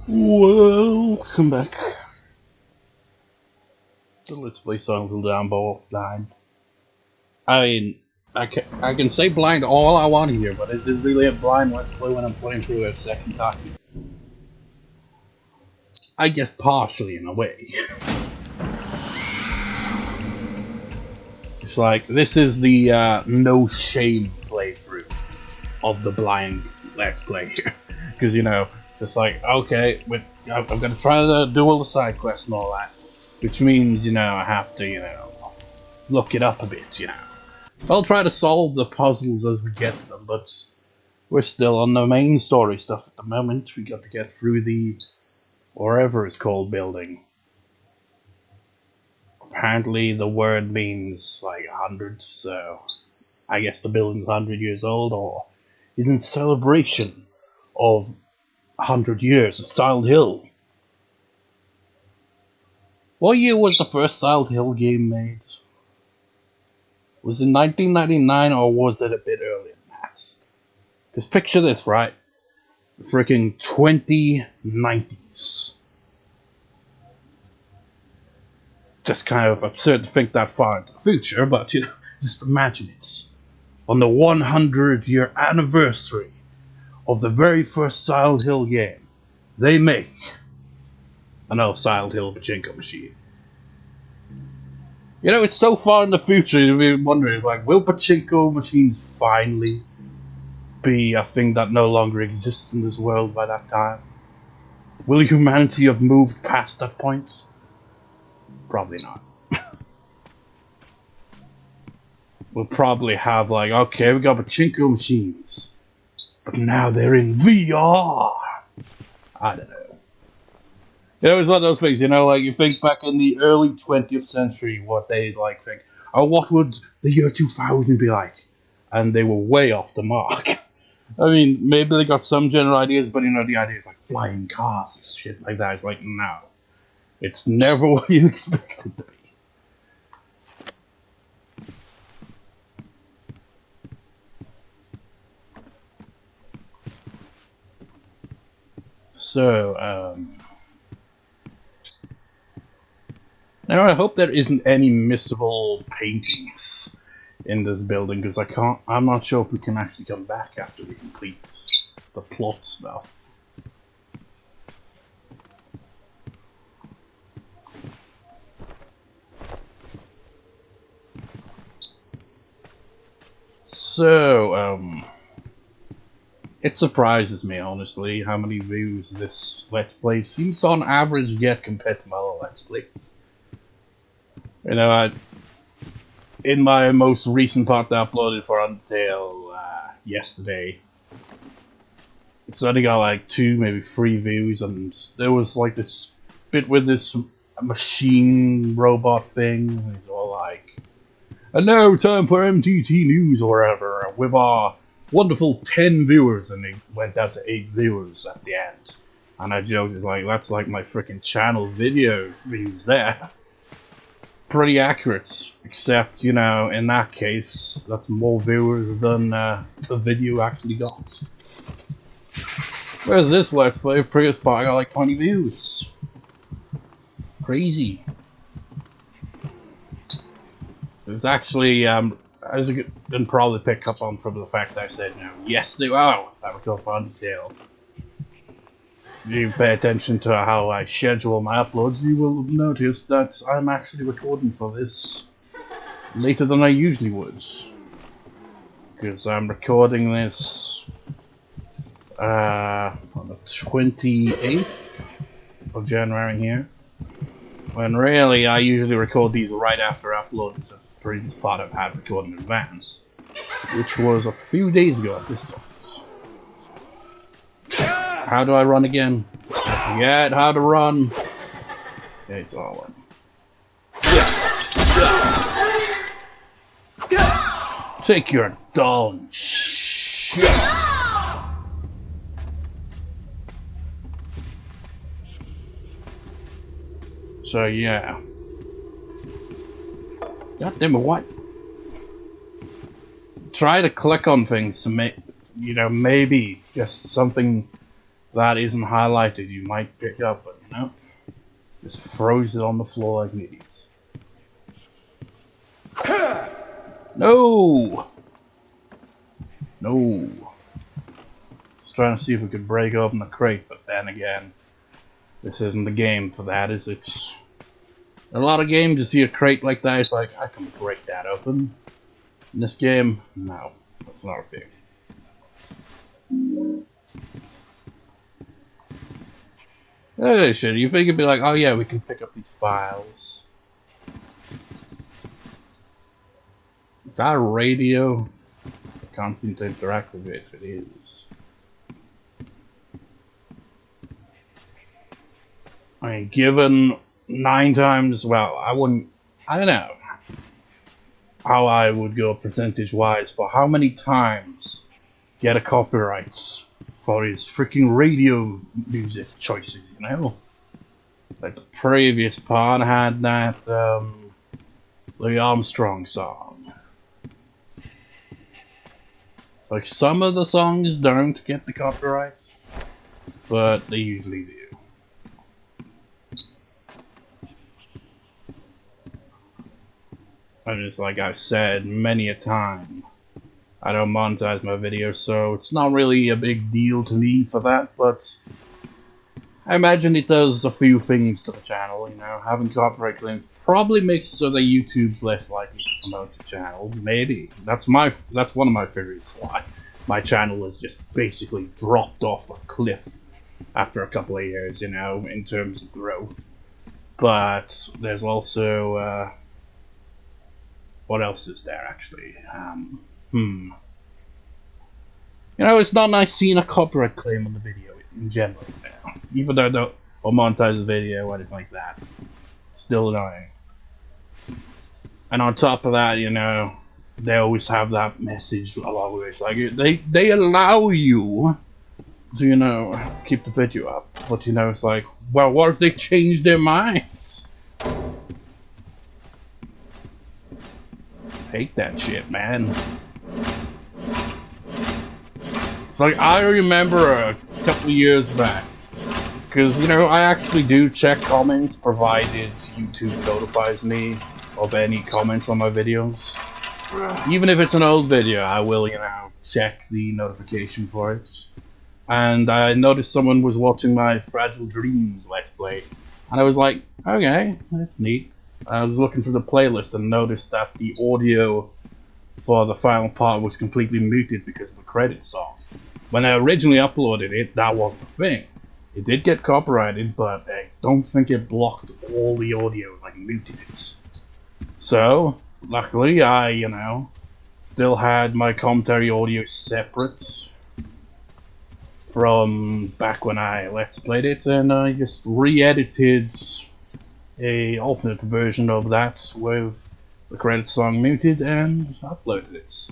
Welcome back to Let's Play Silent Hill Downpour blind. I mean, I can say blind all I want here, but is it really a blind Let's Play when I'm playing through it a second time? I guess partially in a way. It's like, this is the no shame playthrough of the blind Let's Play here. Because, you know, just like, okay, I'm gonna try to do all the side quests and all that. Which means, you know, I have to, you know, look it up a bit, you know. I'll try to solve the puzzles as we get them, but we're still on the main story stuff at the moment. We got to get through the, whatever it's called, building. Apparently the word means, like, 100, so I guess the building's 100 years old, or is in celebration of 100 years of Silent Hill. What year was the first Silent Hill game made? Was it 1999 or was it a bit earlier than that? Because picture this, right? The freaking 2090s. Just kind of absurd to think that far into the future, but you know, just imagine it. On the 100-year anniversary of the very first Silent Hill game, they make an old Silent Hill pachinko machine. You know, it's so far in the future, you'll be wondering, like, will pachinko machines finally be a thing that no longer exists in this world by that time? Will humanity have moved past that point? Probably not. We'll probably have, like, okay, we got pachinko machines, but now they're in VR. I don't know. You know, it's one of those things, you know, like, you think back in the early 20th century, what they'd, like, think, oh, what would the year 2000 be like? And they were way off the mark. I mean, maybe they got some general ideas, but, you know, the idea is, like, flying cars and shit like that. It's like, no. It's never what you expect it to be. So, now I hope there isn't any missable paintings in this building, because I'm not sure if we can actually come back after we complete the plot stuff. So, it surprises me, honestly, how many views this Let's Play seems to on average get compared to my other Let's Plays. You know, in my most recent part that I uploaded for Undertale yesterday, it's only got like 2, maybe 3 views, and there was like this bit with this machine robot thing. It's all like, and now time for MTT News or whatever, with our wonderful 10 viewers, and it went down to 8 viewers at the end. And I joked, it's like, that's like my freaking channel video views there. Pretty accurate, except, you know, in that case, that's more viewers than the video actually got. Whereas this Let's Play, previous part, got like 20 views. Crazy. It's actually, as you can probably pick up on from the fact that I said, you know, yesterday, wow, that would go for Undertale. If you pay attention to how I schedule my uploads, you will notice that I'm actually recording for this later than I usually would. Because I'm recording this on the 28th of January here. When really I usually record these right after uploading the previous part I've had recorded in advance. Which was a few days ago at this point. How do I run again? I forget how to run. Okay, it's all one. Take your darn shit. So yeah. God damn it, what? Try to click on things to make, you know, maybe just something that isn't highlighted, you might pick up, but you know, just throws it on the floor like idiots. No! No! Just trying to see if we could break open the crate, but then again, this isn't the game for that, is it? In a lot of games, you see a crate like that, it's like, I can break that open. In this game, no, that's not a thing. Oh shit, you think it'd be like, oh yeah, we can pick up these files. Is that a radio? I can't seem to interact with it if it is. I mean, given 9 times, well, I don't know how I would go percentage wise for how many times get a copyrights for his freaking radio music choices, you know? Like the previous part had that Louis Armstrong song. Like some of the songs don't get the copyrights, but they usually do. And it's like I've said many a time, I don't monetize my videos, so it's not really a big deal to me for that, but I imagine it does a few things to the channel, you know. Having copyright claims probably makes it so that YouTube's less likely to promote the channel. Maybe. That's one of my theories why my channel has just basically dropped off a cliff after a couple of years, you know, in terms of growth. But there's also what else is there actually? You know, it's not nice seeing a copyright claim on the video in general, you know. Even though I don't monetize the video or anything like that. Still annoying. And on top of that, you know, they always have that message along with it. It's like, they allow you to, you know, keep the video up. But, you know, it's like, well, what if they change their minds? Hate that shit, man. It's like, I remember a couple of years back, because, you know, I actually do check comments provided YouTube notifies me of any comments on my videos. Even if it's an old video, I will, you know, check the notification for it. And I noticed someone was watching my Fragile Dreams Let's Play, and I was like, okay, that's neat. I was looking through the playlist and noticed that the audio for the final part was completely muted because of the credits song. When I originally uploaded it, that wasn't a thing. It did get copyrighted, but I don't think it blocked all the audio, like muted it. So, luckily I, you know, still had my commentary audio separate from back when I Let's Played it, and I just re-edited a alternate version of that with the credits song muted and uploaded it.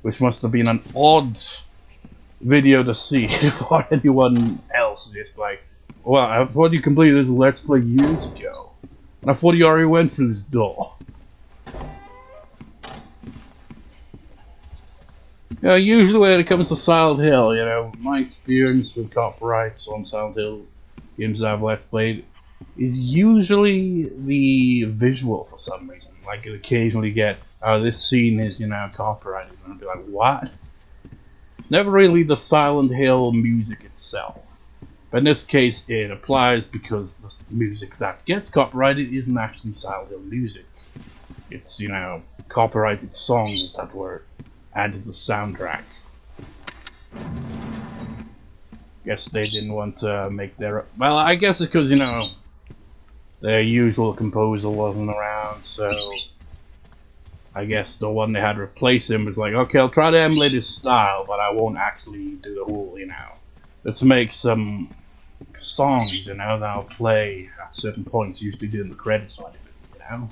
Which must have been an odd video to see for anyone else. It's like, well, I thought you completed this Let's Play years ago, and I thought you already went through this door. You know, usually when it comes to Silent Hill, you know, my experience with copyrights on Silent Hill games I've Let's Played is usually the visual for some reason. Like, you occasionally get, oh, this scene is, you know, copyrighted, and I'll be like, what? It's never really the Silent Hill music itself. But in this case, it applies because the music that gets copyrighted isn't actually Silent Hill music. It's, you know, copyrighted songs that were added to the soundtrack. Guess they didn't want to make their... Well, I guess it's because, you know, their usual composer wasn't around, so... I guess the one they had to replace him was like, okay, I'll try to emulate his style, but I won't actually do the whole, you know. Let's make some songs, you know, that I'll play at certain points, usually during the credits or anything, you know.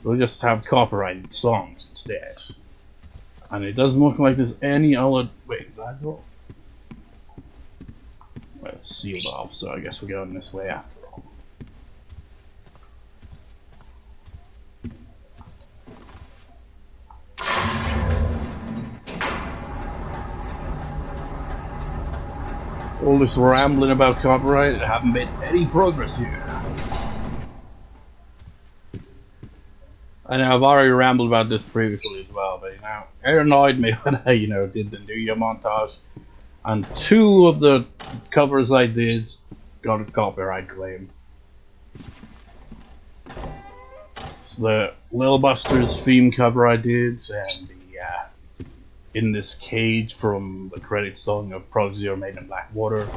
We'll just have copyrighted songs instead. And it doesn't look like there's any other... Wait, is that door? Well, it's sealed off, so I guess we're going this way after all. All this rambling about copyright, I haven't made any progress here. I know I've already rambled about this previously as well, but you know, it annoyed me when I, did the New Year montage, and 2 of the covers I did got a copyright claim. It's the Lil Buster's theme cover I did, and the In This Cage from the credit song of Prodigy or Made in Black Water.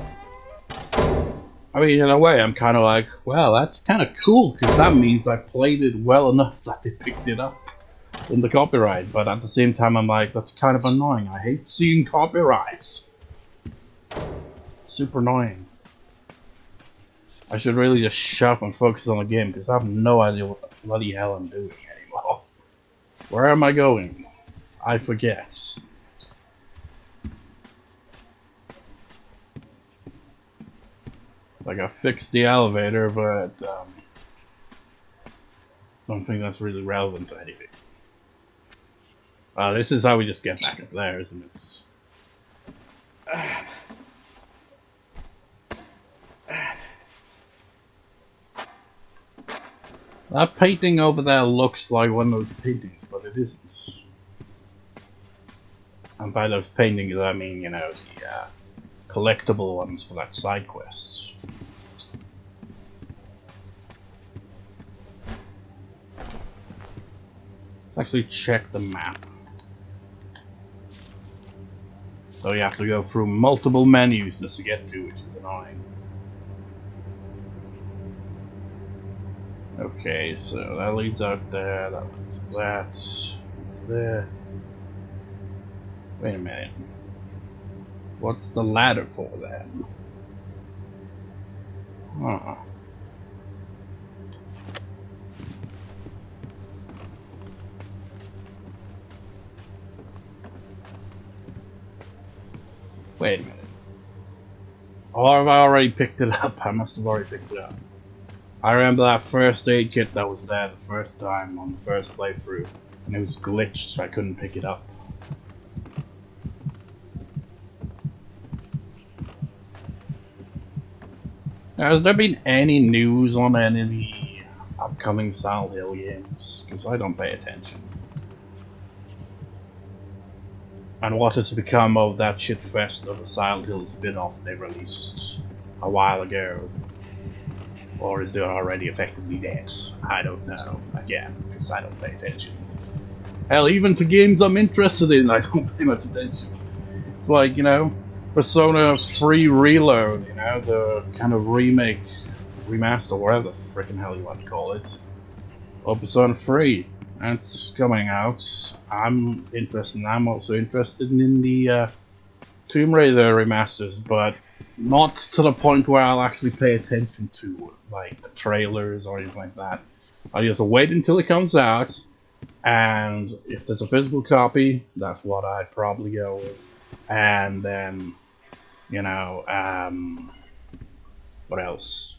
I mean, in a way, I'm kind of like, well, that's kind of cool, because that means I played it well enough that they picked it up in the copyright. But at the same time, I'm like, that's kind of annoying. I hate seeing copyrights. Super annoying. I should really just shut up and focus on the game, because I have no idea what the bloody hell I'm doing anymore. Where am I going? I forget. Like, I fixed the elevator, but don't think that's really relevant to anything. This is how we just get back up there, isn't it? That painting over there looks like one of those paintings, but it isn't. And by those paintings, I mean, the collectible ones for that side quest. Let's actually check the map. So you have to go through multiple menus just to get to, which is annoying. Okay, so that leads out there, that leads to that, it's there. Wait a minute. What's the ladder for then? Huh. Wait a minute. Or have I already picked it up? I must have already picked it up. I remember that first aid kit that was there the first time on the first playthrough, and it was glitched so I couldn't pick it up. Now, has there been any news on any of the upcoming Silent Hill games? Because I don't pay attention. And what has become of that shitfest of a Silent Hill spin-off they released a while ago? Or is it already effectively dead? I don't know. Again, because I don't pay attention. Hell, even to games I'm interested in, I don't pay much attention. It's like, Persona 3 Reload, the kind of remake, remaster, whatever the frickin' hell you want to call it, of Persona 3. That's coming out. I'm interested. I'm also interested in the Tomb Raider remasters, but not to the point where I'll actually pay attention to like the trailers or anything like that. I'll just wait until it comes out, and if there's a physical copy, that's what I'd probably go with. And then, what else?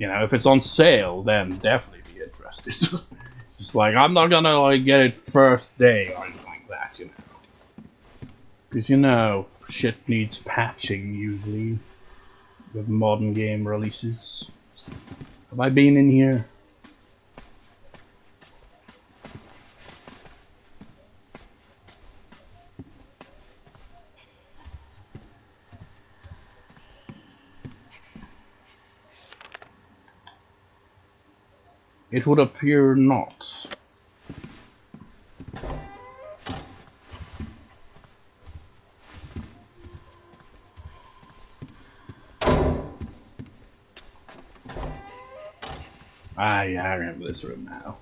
If it's on sale, then definitely be interested. It's just like, I'm not gonna get it first day or anything like that, Because, shit needs patching usually with modern game releases. Have I been in here? It would appear not. Yeah, I remember this room now.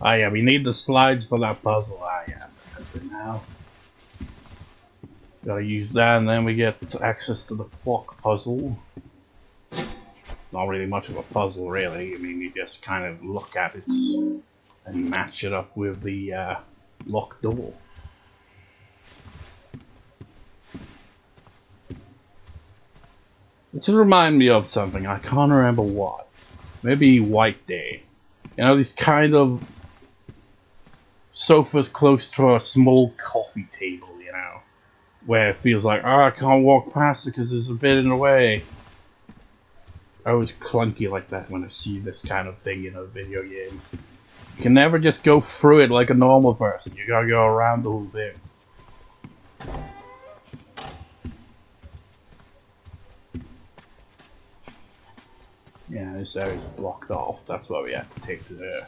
Yeah, we need the slides for that puzzle. Yeah, I remember it now. Gotta use that, and then we get access to the clock puzzle. Not really much of a puzzle, really. I mean, you just kind of look at it and match it up with the locked door. This remind me of something. I can't remember what. Maybe White Day. These kind of sofas close to a small coffee table. where it feels like, oh, I can't walk past it because there's a bit in the way. I always clunky like that when I see this kind of thing in a video game. You can never just go through it like a normal person. You gotta go around the whole thing. Yeah, this area's blocked off. That's why we have to take the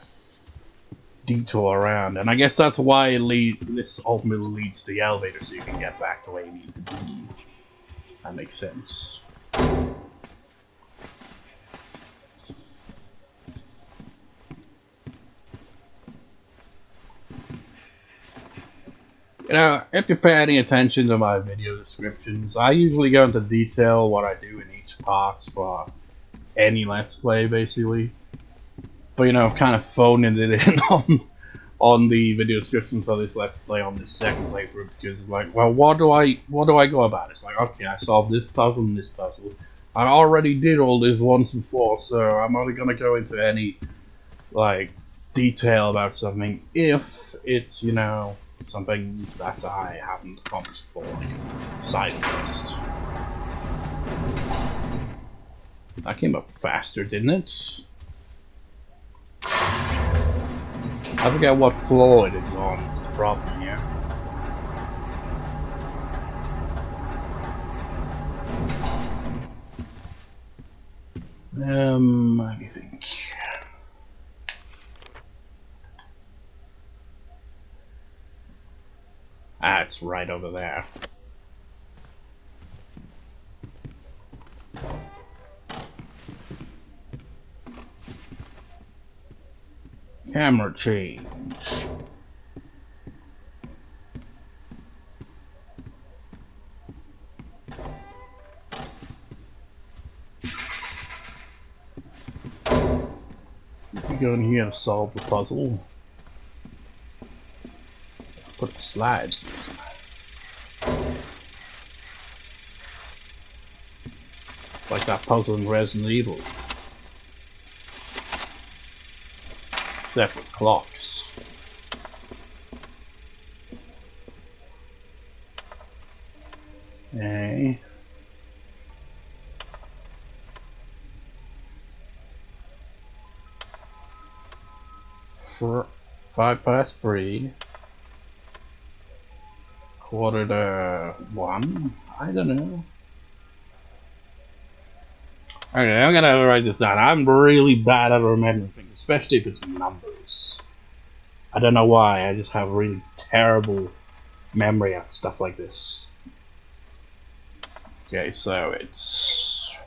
detour around. And I guess that's why this ultimately leads to the elevator, so you can get back to where you need to be. That makes sense. You know, if you pay any attention to my video descriptions, I usually go into detail what I do in each part for any Let's Play, basically. But you know, kind of phoning it in on the video description for this Let's Play on this second playthrough, because it's like, well, what do I go about? It's like, okay, I solved this puzzle and this puzzle. I already did all this once before, so I'm only gonna go into any like detail about something if it's, you know, something that I haven't accomplished for, like side quest. That came up faster, didn't it? I forget what floor it is on, it's the problem here. Let me think. Ah, it's right over there. Camera change. We go in here to solve the puzzle. Put the slides in. It's like that puzzle in Resident Evil. Except with clocks. Okay. For 3:05. 1:45. I don't know. Okay, I'm gonna write this down. I'm really bad at remembering things, especially if it's numbers. I don't know why, I just have really terrible memory at stuff like this. Okay, so it's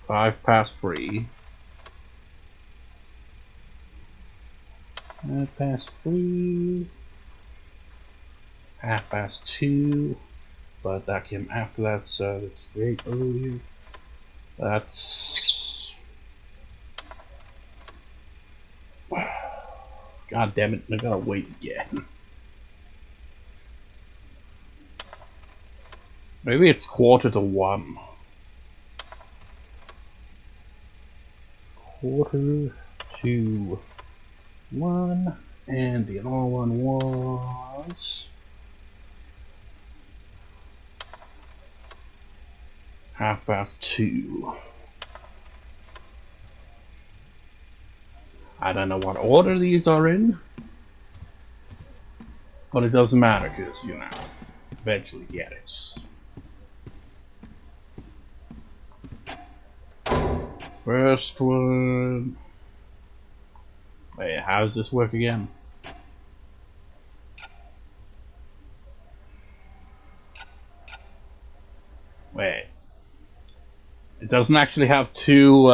3:05. 3:05. 2:30. But that came after that, so it's very early. That's... God damn it, I gotta wait again. Maybe it's 1:45. 1:45, and the other one was 2:30. I don't know what order these are in, but it doesn't matter because, you know, eventually get it. First one. Wait, how does this work again? Wait. It doesn't actually have two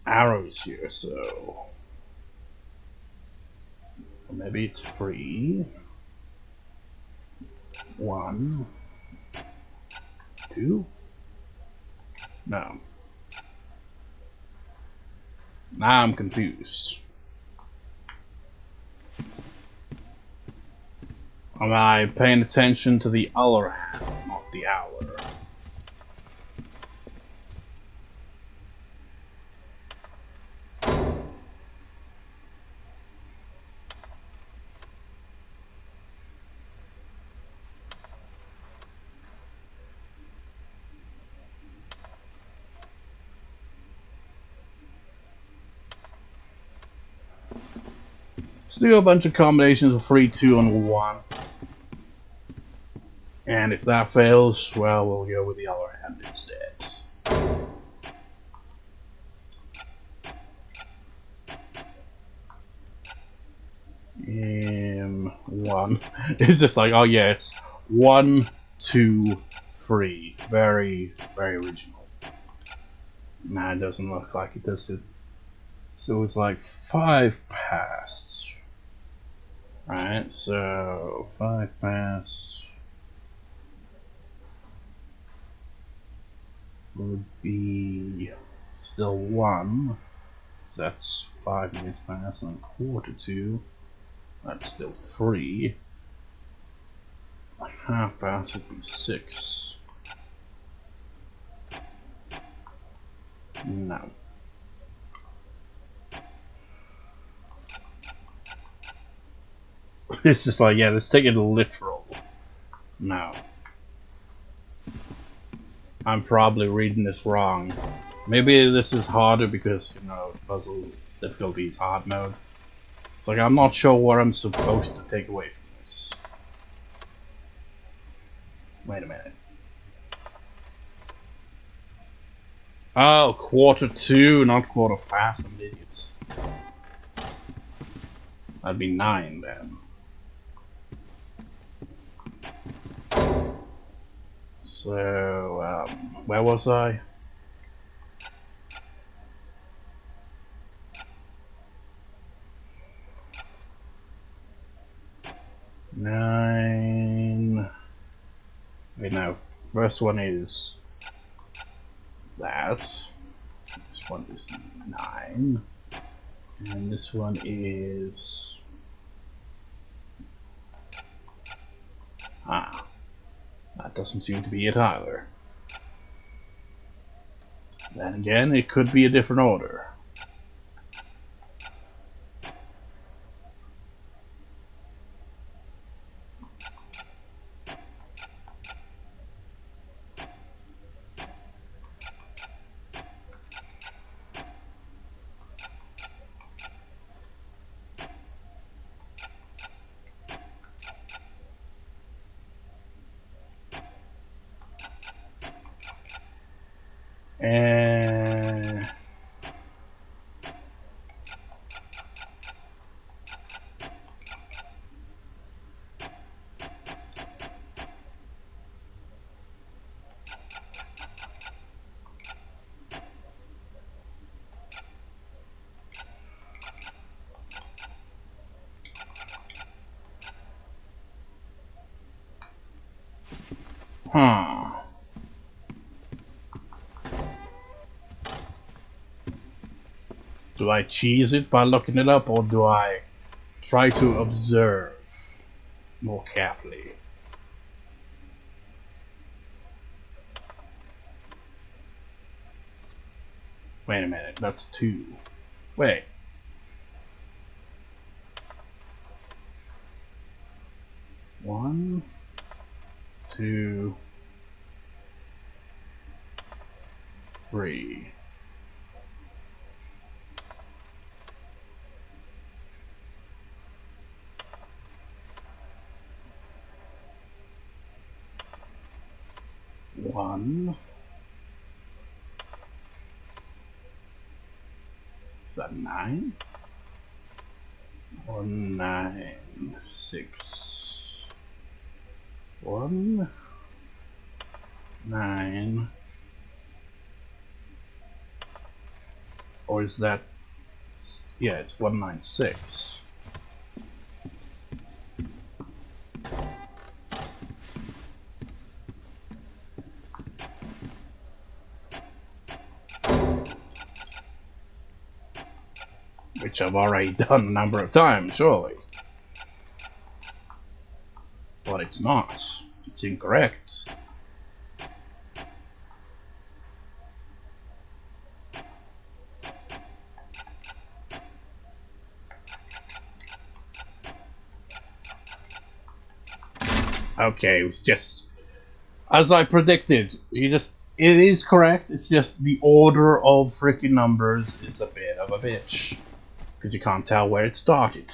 arrows here, so maybe it's 3, 1, 2. No. Now I'm confused. Am I paying attention to the other hand, not the hour? Let's do a bunch of combinations of 3, 2, and 1. And if that fails, well, we'll go with the other hand instead. 1. It's just like, oh yeah, it's 1, 2, 3. Very, very original. Nah, it doesn't look like it, does it? So it's like 5 pass. Right, so 5 pass would be still 1. So that's 5 minutes pass and a quarter to. That's still 3. A half pass would be 6. No. It's just like, yeah, let's take it literal. No. I'm probably reading this wrong. Maybe this is harder because, you know, puzzle difficulty is hard mode. It's like, I'm not sure what I'm supposed to take away from this. Wait a minute. Oh, quarter to, not quarter past, I'm an idiot. That'd be 9 then. So, where was I? Nine. Wait, no. First one is that. This one is 9. And this one is. Ah. That doesn't seem to be it either. Then again, it could be a different order. Do I cheese it by looking it up, or do I try to observe more carefully? Wait a minute, that's 2. Wait. One, 2, 3. One. Is that 9? Or 9, 6. 1, 9. Or is that? Yeah, it's 196. Which I've already done a number of times, surely. But it's not. It's incorrect. Okay, it was just as I predicted. It is correct. It's just the order of freaking numbers is a bit of a bitch. because you can't tell where it started.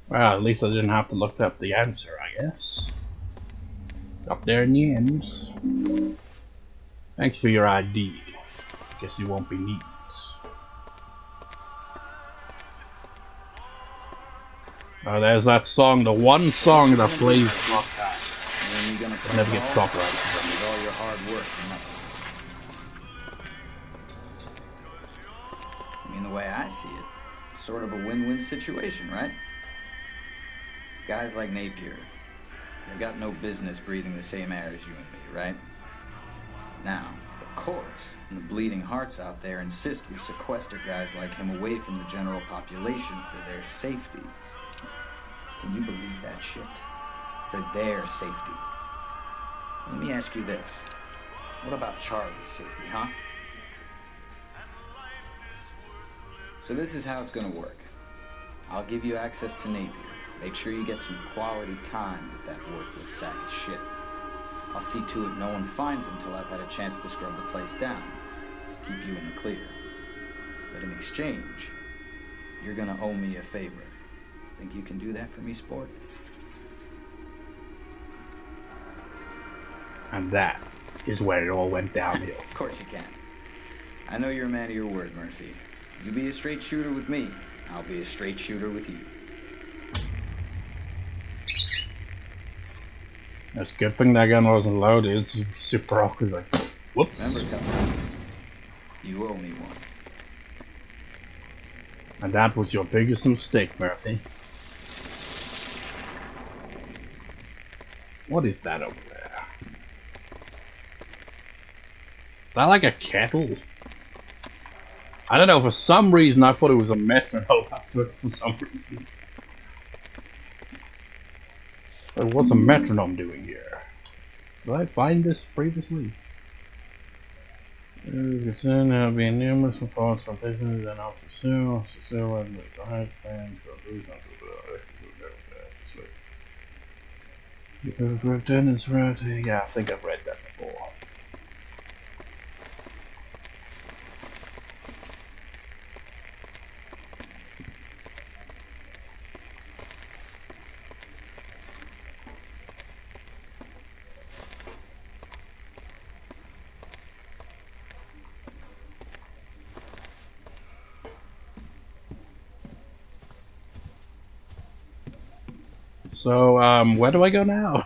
Well, at least I didn't have to look up the answer, I guess. Got there in the end. Thanks for your ID. Guess you won't be needed. Oh, there's that song, the one song that plays broadcasts. It never gets copyrighted for some reason. All your hard work. I mean, the way I see it, sort of a win-win situation, right? Guys like Napier, they've got no business breathing the same air as you and me, right? Now, the courts and the bleeding hearts out there insist we sequester guys like him away from the general population for their safety. Can you believe that shit? For their safety. Let me ask you this. What about Charlie's safety, huh? So this is how it's gonna work. I'll give you access to Napier. Make sure you get some quality time with that worthless sack of shit. I'll see to it no one finds him till I've had a chance to scrub the place down. Keep you in the clear. But in exchange, you're gonna owe me a favor. Think you can do that for me, sport? And that is where it all went downhill. Of course you can. I know you're a man of your word, Murphy. You be a straight shooter with me, I'll be a straight shooter with you. It's a good thing that gun wasn't loaded. It's super awkward. Like, whoops. Remember, you owe me one. And that was your biggest mistake, Murphy. What is that over there? Is that like a kettle? I don't know, for some reason I thought it was a metronome for some reason. But what's a metronome doing here? Did I find this previously? Concern there have been numerous reports from patients and also Sewell and the highest fans got lose on the yeah, I think I've read that before. So, where do I go now?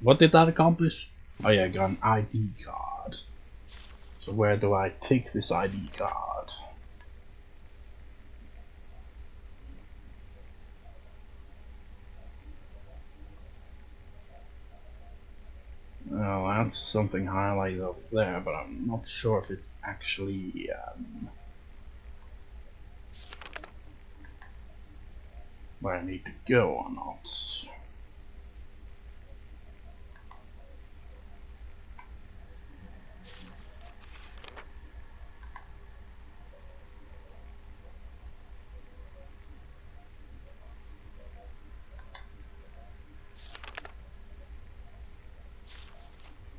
What did that accomplish? Oh yeah, I got an ID card. So where do I take this ID card? Well, that's something highlighted over there, but I'm not sure if it's actually where I need to go or not.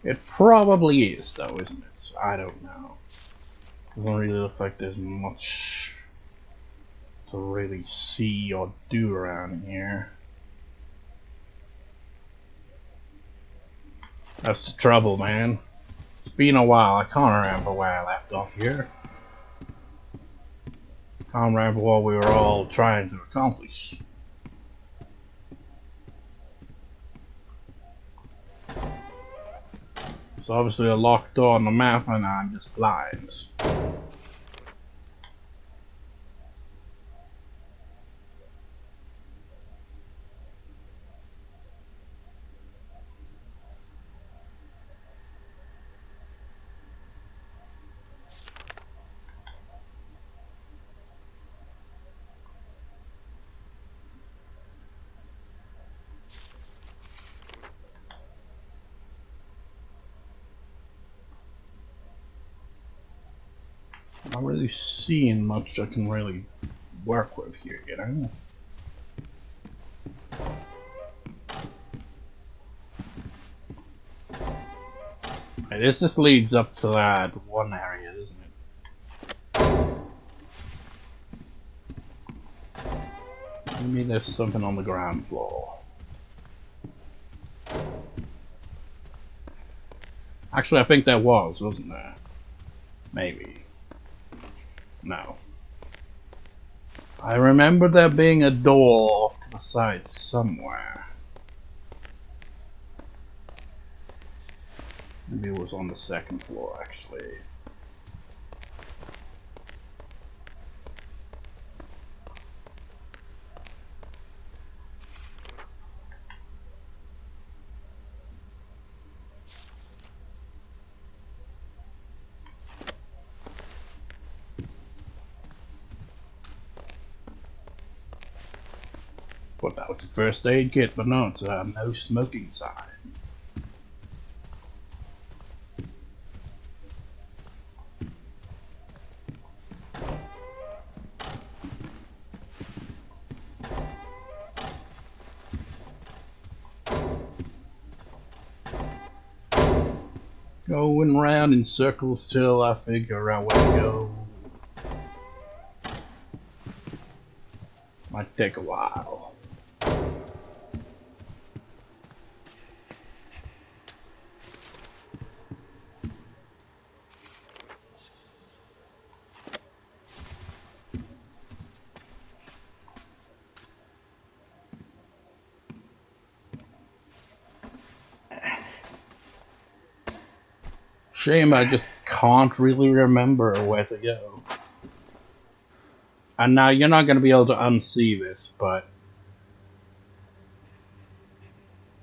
It probably is, though, isn't it? I don't know. Doesn't really look like there's much to really see or do around here. That's the trouble, man. It's been a while. I can't remember where I left off here. Can't remember what we were all trying to accomplish. It's obviously a locked door on the map and I'm just blind. Not really seeing much I can really work with here, you know? This just leads up to that one area, doesn't it? Maybe there's something on the ground floor. Actually, I think there was, wasn't there? Maybe. No. I remember there being a door off to the side somewhere. Maybe it was on the second floor, actually. Well, that was the first aid kit, but no, it's a no smoking sign. Going round in circles till I figure out where to go. Might take a while. Shame I just can't really remember where to go. And now you're not going to be able to unsee this, but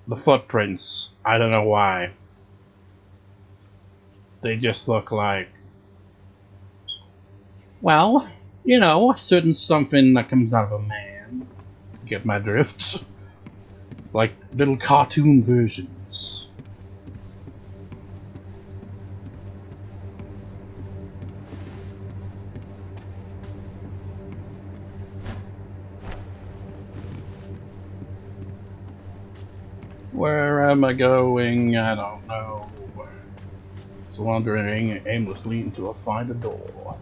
the footprints, I don't know why. They just look like, well, you know, a certain something that comes out of a man. Get my drift? It's like little cartoon versions. Where am I going? I don't know. Just wandering aimlessly until I find a door.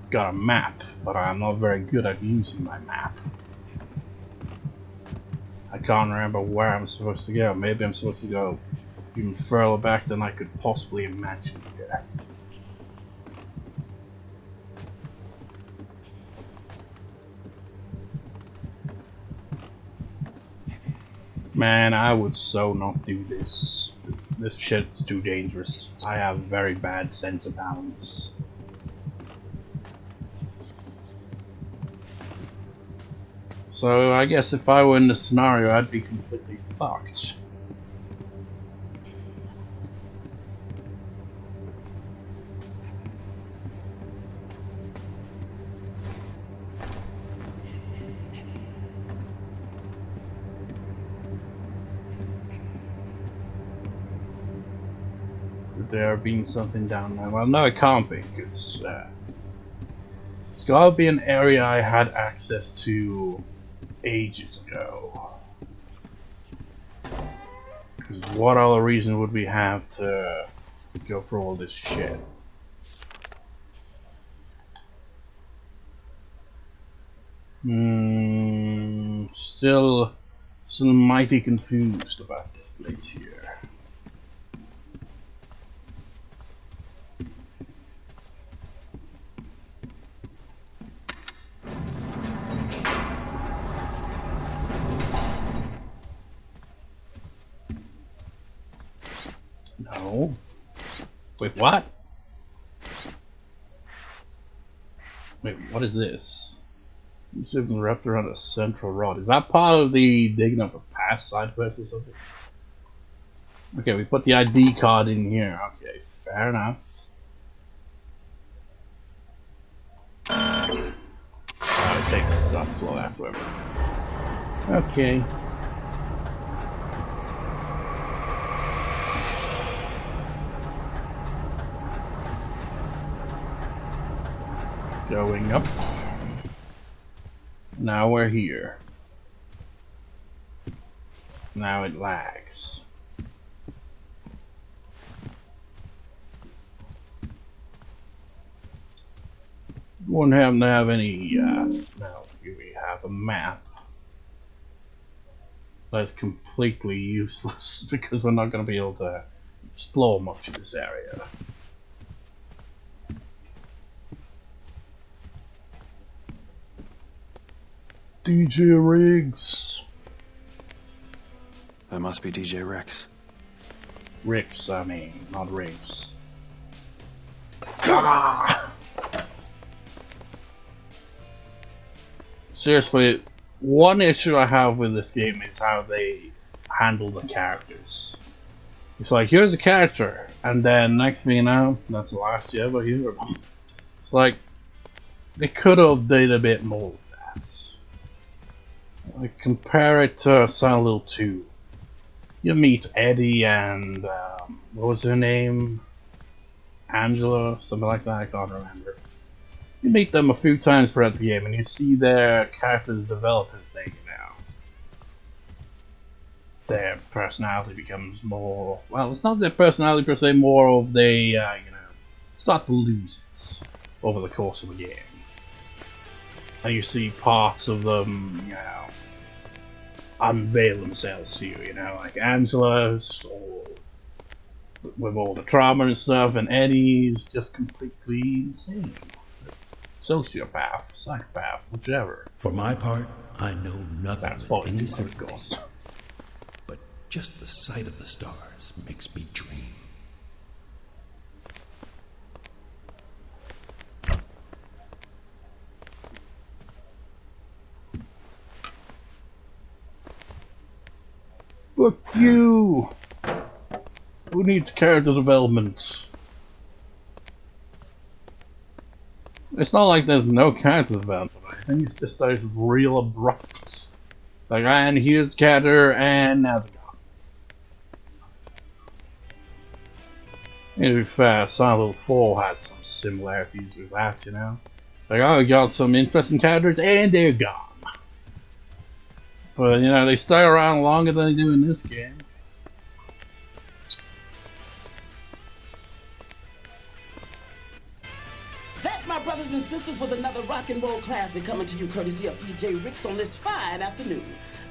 Got a map, but I'm not very good at using my map. I can't remember where I'm supposed to go. Maybe I'm supposed to go even further back than I could possibly imagine here. Man, I would so not do this. This shit's too dangerous. I have a very bad sense of balance. So I guess if I were in this scenario, I'd be completely fucked. There being something down there. Well, no, it can't be, because it's gotta be an area I had access to ages ago. Because what other reason would we have to go through all this shit? Still mighty confused about this place here. No. Wait, what? Wait, what is this? Something wrapped around a central rod. Is that part of the digging up a past side quest or something? Okay, we put the ID card in here. Okay, fair enough. Oh, it takes us up, so that's whatever. Okay. Going up. Now we're here. Now it lags. Wouldn't happen to have any, no, here we have a map. That's completely useless because we're not going to be able to explore much of this area. DJ Riggs. That must be DJ Rex. Riggs, I mean, not Riggs. Ah! Seriously, one issue I have with this game is how they handle the characters. It's like, here's a character, and then next thing you know, that's the last you ever hear of them. It's like, they could have did a bit more with that. Like, compare it to Silent Hill 2. You meet Eddie and, what was her name? Angela, something like that, I can't remember. You meet them a few times throughout the game and you see their characters develop as they their personality becomes more, well, it's not their personality per se, more of they, start to lose it over the course of the game. And you see parts of them, unveil themselves to you, like Angela's, or with all the trauma and stuff, and Eddie's just completely insane. Sociopath, psychopath, whichever. For my part, I know nothing. That's with probably any too much, of certainty, course. but just the sight of the stars makes me dream. Fuck you! Who needs character development? It's not like there's no character development. I think it's just that it's real abrupt. Like, and here's the character, and now they're gone. To be fair, Silent Hill 4 had some similarities with that, Like, oh, we got some interesting characters, and they're gone. But, they stay around longer than they do in this game. That, my brothers and sisters, was another rock and roll classic coming to you courtesy of DJ Ricks on this fine afternoon.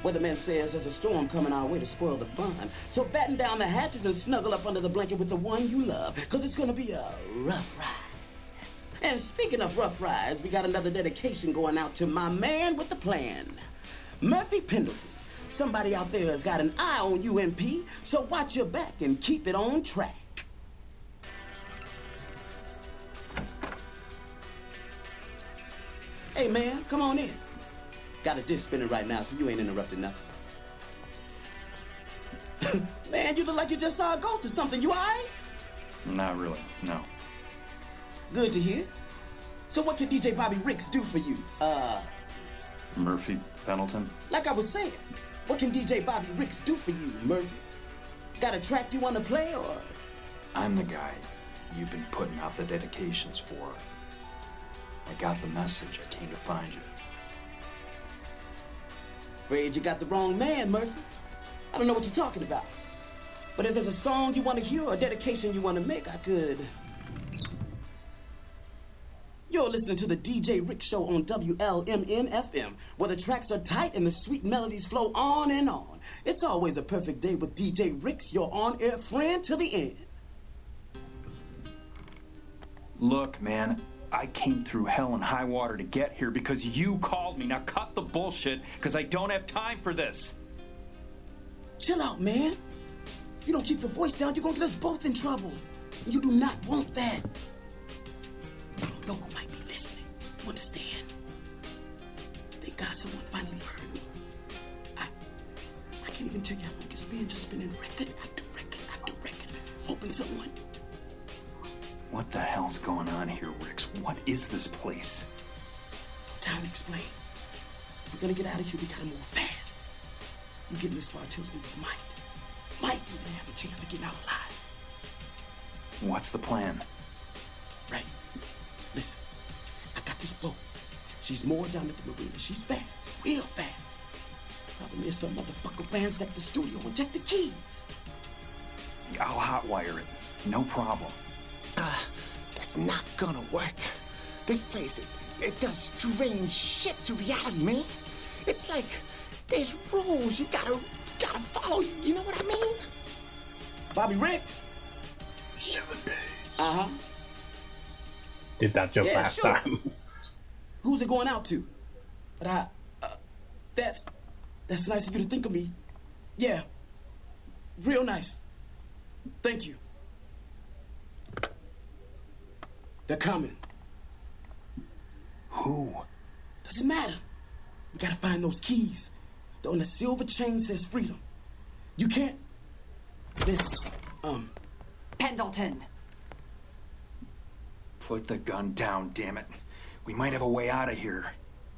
Weatherman says there's a storm coming our way to spoil the fun. So batten down the hatches and snuggle up under the blanket with the one you love, because it's going to be a rough ride. And speaking of rough rides, we got another dedication going out to my man with the plan, Murphy Pendleton. Somebody out there has got an eye on you, MP, so watch your back and keep it on track. Hey, man, come on in. Got a disc spinning right now, so you ain't interrupting nothing. Man, you look like you just saw a ghost or something. You all right? Not really, no. Good to hear. So what can DJ Bobby Ricks do for you? Murphy Pendleton? Like I was saying, what can DJ Bobby Ricks do for you, Murphy? Got a track you want to play, or? I'm the guy you've been putting out the dedications for. I got the message. I came to find you. Afraid you got the wrong man, Murphy. I don't know what you're talking about. But if there's a song you want to hear or a dedication you want to make, I could. You're listening to the DJ Rick Show on WLMN-FM, where the tracks are tight and the sweet melodies flow on and on. It's always a perfect day with DJ Ricks, your on-air friend to the end. Look, man, I came through hell and high water to get here because you called me. Now cut the bullshit, because I don't have time for this. Chill out, man. If you don't keep your voice down, you're gonna get us both in trouble. And you do not want that. You don't know who might be listening. You understand? Thank God someone finally heard me. I can't even tell you how long it's been just spinning record after record after record, hoping someone. What the hell's going on here, Ricks? What is this place? Time to explain. If we're gonna get out of here, we gotta move fast. You getting this far tells me we might even have a chance of getting out alive. What's the plan? Right. Listen, I got this boat. She's moored down at the marina. She's fast, real fast. Problem is some motherfucker ransacked the studio and checked the keys. I'll hotwire it. No problem. That's not gonna work. This place is It does strange shit to reality, man. It's like there's rules you gotta follow. You know what I mean? Bobby Ricks. 7 days. Uh-huh. Did that joke Yeah, last sure. time. Who's it going out to? But that's nice of you to think of me. Yeah. Real nice. Thank you. They're coming. Who? Doesn't matter. We gotta find those keys. The on the silver chain says freedom. You can't... Miss, Pendleton. Put the gun down, damn it. We might have a way out of here.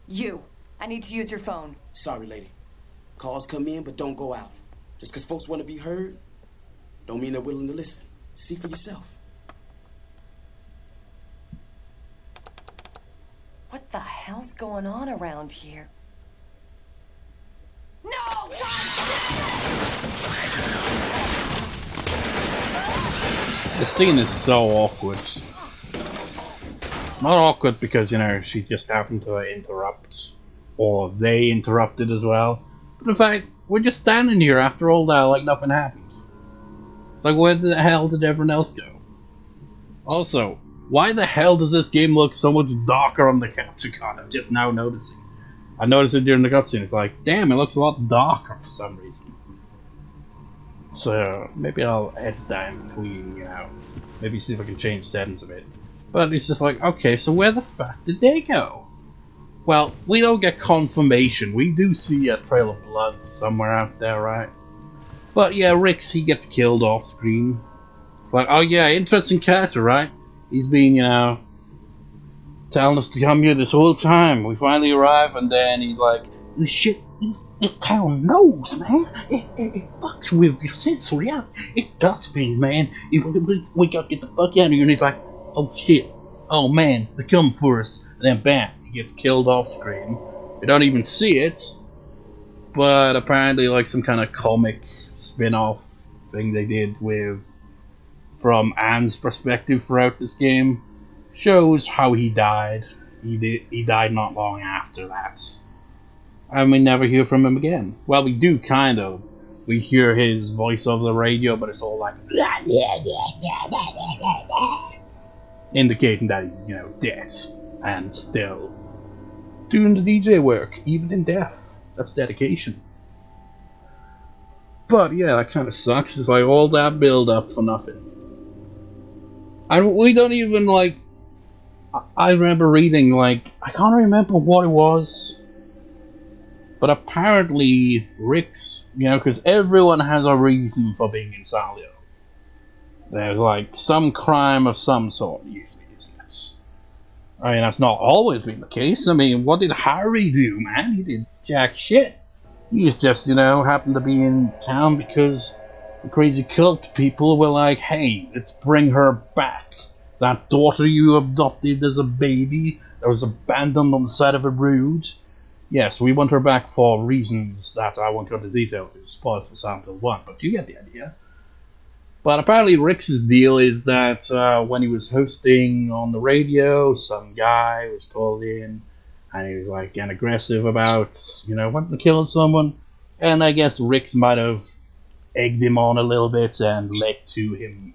You. I need to use your phone. Sorry, lady. Calls come in, but don't go out. Just because folks want to be heard, don't mean they're willing to listen. See for yourself. What the hell's going on around here? No! The scene is so awkward. Not awkward because, you know, she just happened to interrupt, or they interrupted as well. But in fact, we're just standing here after all that like nothing happened. It's like, where the hell did everyone else go? Also, why the hell does this game look so much darker on the capture card? I'm just now noticing. I noticed it during the cutscene. It's like, damn, it looks a lot darker for some reason. So maybe I'll edit that in between, you know. Maybe see if I can change settings a bit. But it's just like, okay, so where the fuck did they go? Well, we don't get confirmation. We do see a trail of blood somewhere out there, right? But yeah, Ricks, he gets killed off screen. It's like, oh yeah, interesting character, right? He's been, you know, telling us to come here this whole time. We finally arrive, and then he's like, this shit, this town knows, man. It fucks with your sense of reality. It does things, man. We gotta get the fuck out of here. And he's like, oh shit, oh man, they're coming for us. And then bam, he gets killed off screen. We don't even see it, but apparently like some kind of comic spin-off thing they did with, from Anne's perspective throughout this game, shows how he died. He died not long after that. And we never hear from him again. Well, we do kind of. We hear his voice over the radio, but it's all like indicating that he's, you know, dead and still doing the DJ work, even in death. That's dedication. But yeah, that kind of sucks. It's like all that build up for nothing. And we don't even like. I remember reading, like, I can't remember what it was. But apparently, Ricks, you know, because everyone has a reason for being in Salio. There's like some crime of some sort, usually, isn't it? I mean, that's not always been the case. I mean, what did Harry do, man? He did jack shit. He was just, you know, happened to be in town because the crazy cult people were like, hey, let's bring her back. That daughter you adopted as a baby that was abandoned on the side of a road. Yes, we want her back for reasons that I won't go into detail because it's spoilers for Silent Hill 1, but you get the idea. But apparently Rick's deal is that when he was hosting on the radio, some guy was called in and he was like getting aggressive about, you know, wanting to kill someone. And I guess Rick's might have egged him on a little bit and led to him,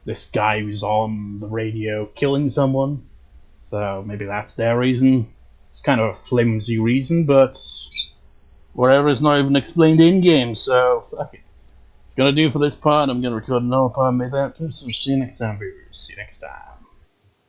this guy who's on the radio, killing someone. So maybe that's their reason. It's kind of a flimsy reason, but whatever is not even explained in-game, so fuck it. It's gonna do for this part. I'm gonna record another part and make that. So see you next time, viewers. See you next time.